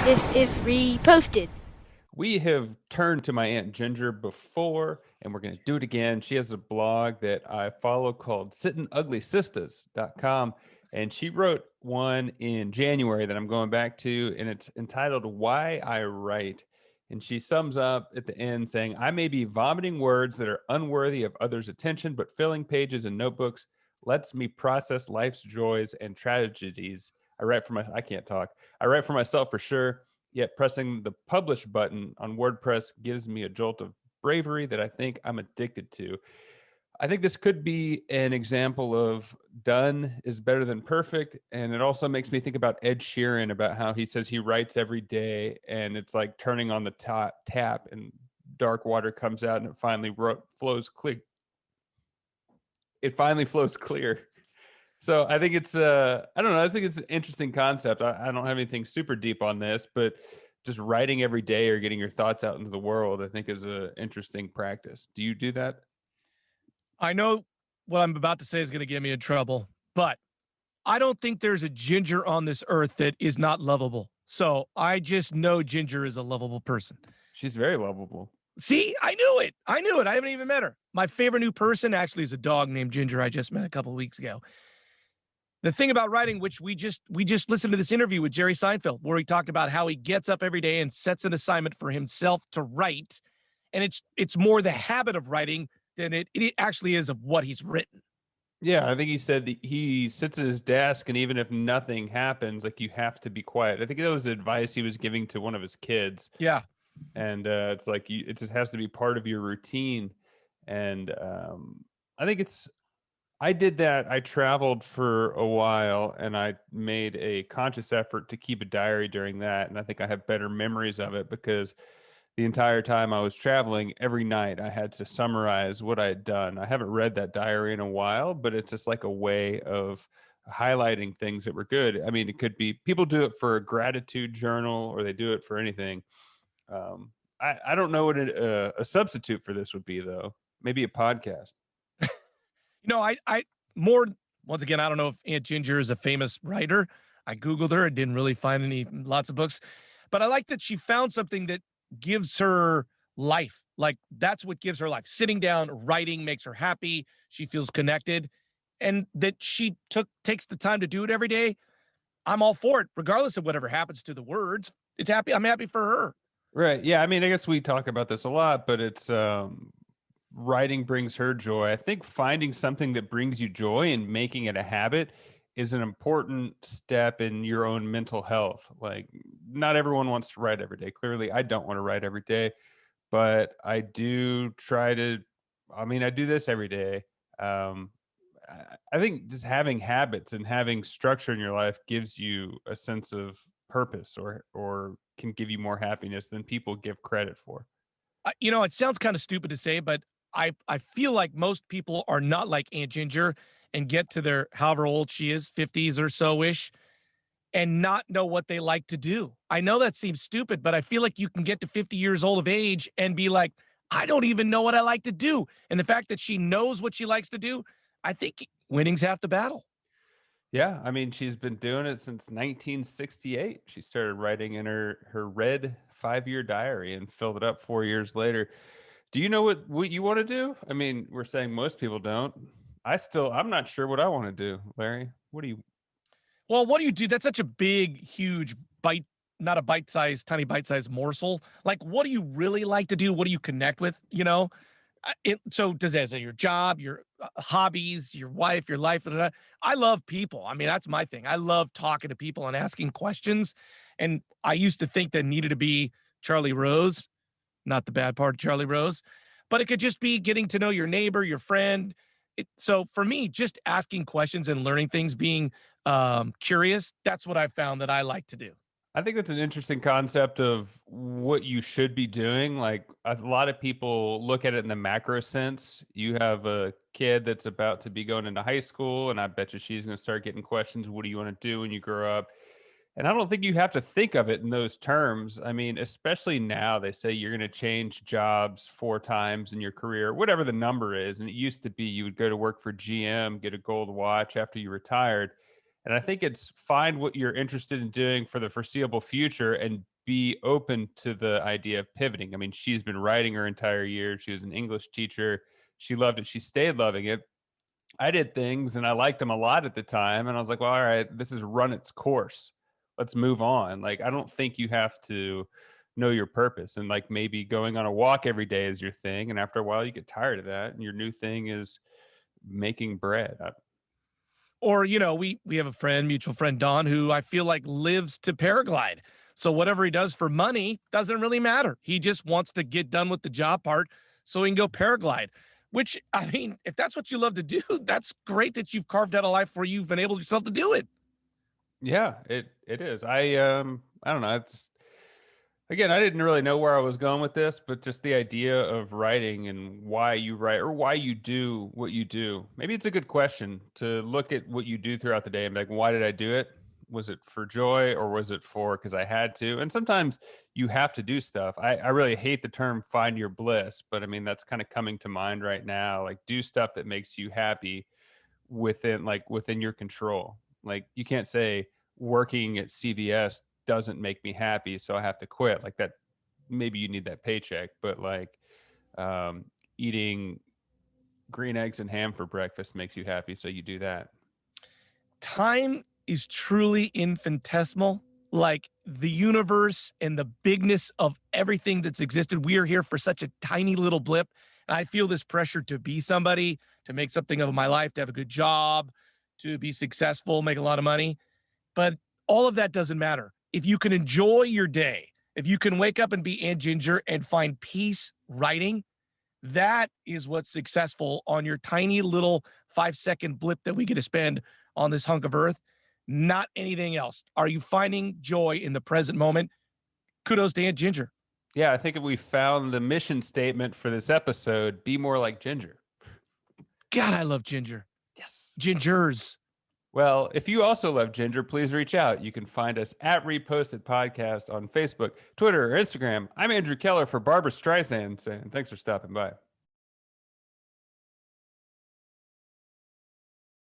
This is reposted. We have turned to my Aunt Ginger before, and we're going to do it again. She has a blog that I follow called sittingugly.com, and she wrote one in January that I'm going back to, and it's entitled Why I Write. And she sums up at the end saying, I may be vomiting words that are unworthy of others' attention, but filling pages and notebooks lets me process life's joys and tragedies. I can't talk. I write for myself for sure. Yet pressing the publish button on WordPress gives me a jolt of bravery that I think I'm addicted to. I think this could be an example of done is better than perfect. And it also makes me think about Ed Sheeran, about how he says he writes every day and it's like turning on the tap and dark water comes out and it finally flows clear. It finally flows clear. So I think it's I don't know, I think it's an interesting concept. I don't have anything super deep on this, but just writing every day or getting your thoughts out into the world, I think is an interesting practice. Do you do that? I know what I'm about to say is going to get me in trouble, but I don't think there's a Ginger on this earth that is not lovable. So I just know Ginger is a lovable person. She's very lovable. See, I knew it. I knew it. I haven't even met her. My favorite new person actually is a dog named Ginger I just met a couple of weeks ago. The thing about writing, which we just listened to this interview with Jerry Seinfeld, where he talked about how he gets up every day and sets an assignment for himself to write, and it's more the habit of writing than it actually is of what he's written. Yeah, I think he said that he sits at his desk, and even if nothing happens, like you have to be quiet. I think that was advice he was giving to one of his kids. Yeah, and it's like it just has to be part of your routine. And I think I did that. I traveled for a while and I made a conscious effort to keep a diary during that. And I think I have better memories of it because the entire time I was traveling, every night I had to summarize what I had done. I haven't read that diary in a while, but it's just like a way of highlighting things that were good. I mean, it could be people do it for a gratitude journal or they do it for anything. I don't know what a substitute for this would be, though. Maybe a podcast. I more once again, I don't know if Aunt Ginger is a famous writer. I Googled her and didn't really find lots of books, but I like that she found something that gives her life. Like that's what gives her life. Sitting down, writing makes her happy. She feels connected, and that she takes the time to do it every day. I'm all for it, regardless of whatever happens to the words. It's happy. I'm happy for her. Right. Yeah. I mean, I guess we talk about this a lot, but it's writing brings her joy. I think finding something that brings you joy and making it a habit is an important step in your own mental health. Like, not everyone wants to write every day. Clearly, I don't want to write every day, but I do try to. I mean, I do this every day. Um, I think just having habits and having structure in your life gives you a sense of purpose, or can give you more happiness than people give credit for. It sounds kind of stupid to say, but I feel like most people are not like Aunt Ginger and get to their however old she is, 50s or so ish, and not know what they like to do. I know that seems stupid, but I feel like you can get to 50 years old of age and be like, I don't even know what I like to do. And the fact that she knows what she likes to do, I think winning's half the battle. Yeah, I mean, she's been doing it since 1968. She started writing in her red 5-year diary and filled it up 4 years later. Do you know what you want to do? I mean, we're saying most people don't. I'm not sure what I want to do, Larry. What do you? Well, what do you do? That's such a big, huge bite, not a bite-sized, tiny bite-sized morsel. Like, what do you really like to do? What do you connect with? So does that say your job, your hobbies, your wife, your life? I love people. I mean, that's my thing. I love talking to people and asking questions. And I used to think that needed to be Charlie Rose, not the bad part of Charlie Rose, but it could just be getting to know your neighbor, your friend. So for me, just asking questions and learning things, being curious, that's what I found that I like to do. I think that's an interesting concept of what you should be doing. Like a lot of people look at it in the macro sense. You have a kid that's about to be going into high school, and I bet you she's going to start getting questions. What do you want to do when you grow up? And I don't think you have to think of it in those terms. I mean, especially now, they say you're going to change jobs 4 times in your career, whatever the number is. And it used to be you would go to work for GM, get a gold watch after you retired. And I think it's find what you're interested in doing for the foreseeable future and be open to the idea of pivoting. I mean, she's been writing her entire year. She was an English teacher. She loved it. She stayed loving it. I did things and I liked them a lot at the time. And I was like, well, all right, this has run its course. Let's move on. Like, I don't think you have to know your purpose, and like maybe going on a walk every day is your thing. And after a while, you get tired of that. And your new thing is making bread. Or, we have a friend, mutual friend, Don, who I feel like lives to paraglide. So whatever he does for money doesn't really matter. He just wants to get done with the job part so he can go paraglide, which, I mean, if that's what you love to do, that's great that you've carved out a life where you've enabled yourself to do it. Yeah, it is. I don't know. It's again, I didn't really know where I was going with this, but just the idea of writing and why you write or why you do what you do. Maybe it's a good question to look at what you do throughout the day and be like, why did I do it? Was it for joy or was it for because I had to? And sometimes you have to do stuff. I really hate the term find your bliss, but I mean, that's kind of coming to mind right now. Like, do stuff that makes you happy within your control. Like, you can't say working at CVS doesn't make me happy, so I have to quit. Like that, maybe you need that paycheck, but like eating green eggs and ham for breakfast makes you happy, so you do that. Time is truly infinitesimal. Like the universe and the bigness of everything that's existed. We are here for such a tiny little blip. And I feel this pressure to be somebody, to make something of my life, to have a good job, to be successful, make a lot of money. But all of that doesn't matter. If you can enjoy your day, if you can wake up and be Aunt Ginger and find peace writing, that is what's successful on your tiny little 5-second blip that we get to spend on this hunk of earth, not anything else. Are you finding joy in the present moment? Kudos to Aunt Ginger. Yeah, I think if we found the mission statement for this episode, be more like Ginger. God, I love Ginger. Yes. Gingers. Well, if you also love Ginger, please reach out. You can find us at Reposted Podcast on Facebook, Twitter, or Instagram. I'm Andrew Keller for Barbara Streisand, and thanks for stopping by.